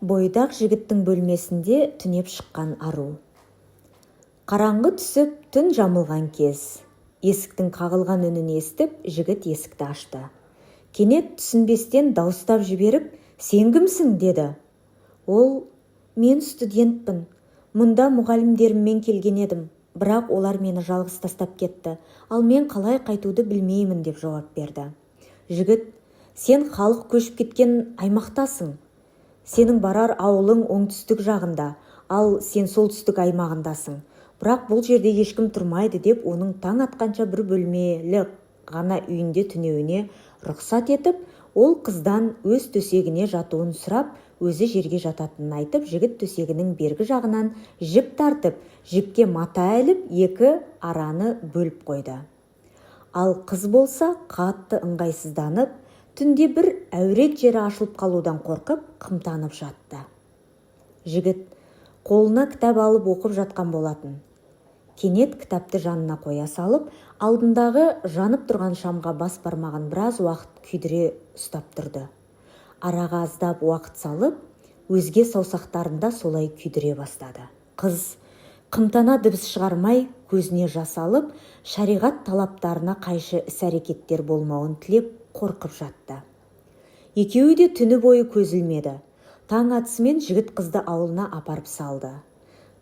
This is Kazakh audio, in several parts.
Бойдақ жігіттің бөлмесінде түнеп шыққан ару. Қараңғы түсіп, түн жамылған кез. Есіктің қағылған үнін естіп, жігіт есікті ашты. Кенет түсінбестен дауыстап жіберіп, «Сен кімсің?» деді. Ол, «Мен студентпін. Мұнда мұғалімдеріммен келген едім. Бірақ олар мені жалғыз тастап кетті. Ал мен қалай қайтуды білмеймін» деп жауап берді. Жігіт, «Сен халық көшіп кеткен аймақтасың. Сенің барар ауылың оңтүстік жағында, ал сен солтүстік аймағындасың. Бірақ бұл жерде ешкім тұрмайды» деп оның таң атқанша бір бөлмелі ғана үйінде түнеуіне рұқсат етіп, ол қыздан өз төсегіне жатуын сұрап, өзі жерге жататынын айтып, жігіт төсегінің бергі жағынан жіп тартып, жіпке мата іліп, екі араны бөліп қойды. Ал қыз болса қатты ыңғайсызданып, түнде бір әурет жері ашылып қалудан қорқып, қымтанып жатты. Жігіт қолына кітап алып оқып жатқан болатын. Кенет кітапты жанына қоя салып, алдындағы жанып тұрған шамға бас бармағын біраз уақыт күйдіре ұстап тұрды. Араға аздап уақыт салып, өзге саусақтарында солай күйдіре бастады. Қыз қымтана дыбыс шығармай, көзіне жас алып, шариғат талаптарына қайшы іс-әрекеттер болмауын тілеп, қорқып жатты. Екеуі де түні бойы көз ілмеді. Таң атысымен жігіт қызды ауылына апарып салды.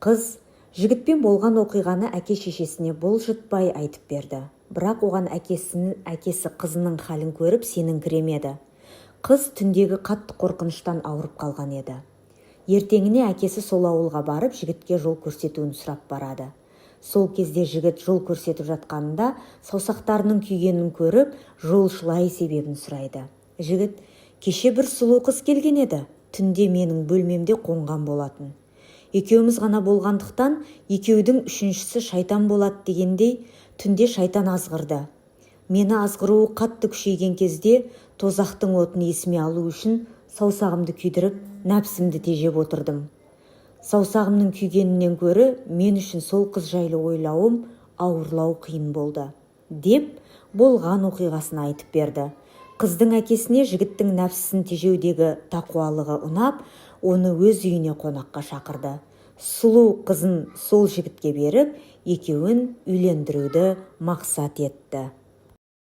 Қыз жігітпен болған оқиғаны әке-шешесіне бұлжытпай айтып берді. Бірақ оған әкесі қызының халін көріп сеніңкіремеді. Қыз түндегі қатты қорқыныштан ауырып қалған еді. Ертеңіне әкесі сол ауылға барып, жігітке жол көрсетуін сұрап барады. Сол кезде жігіт жол көрсетіп жатқанында саусақтарының күйгенін көріп, жолшылай себебін сұрайды. Жігіт, «Кеше бір сұлу қыз келген еді. Түнде менің бөлмемде қонған болатын. Екеуміз ғана болғандықтан, екеудің үшіншісі шайтан болады» дегендей, түнде шайтан азғырды. Мені азғыруы қатты күшейген кезде тозақтың отын есіме алу үшін саусағымды күйдіріп, нәпсімді тежеп отырдым. Саусағымның күйгенінен көрі мен үшін сол қыз жайлы ойлауым ауырлау қиын болды, деп болған оқиғасын айтып берді. Қыздың әкесіне жігіттің нәпсісін тежеудегі тақуалығы ұнап, оны өз үйіне қонаққа шақырды. Сұлу қызын сол жігітке беріп, екеуін үйлендіруді мақсат етті.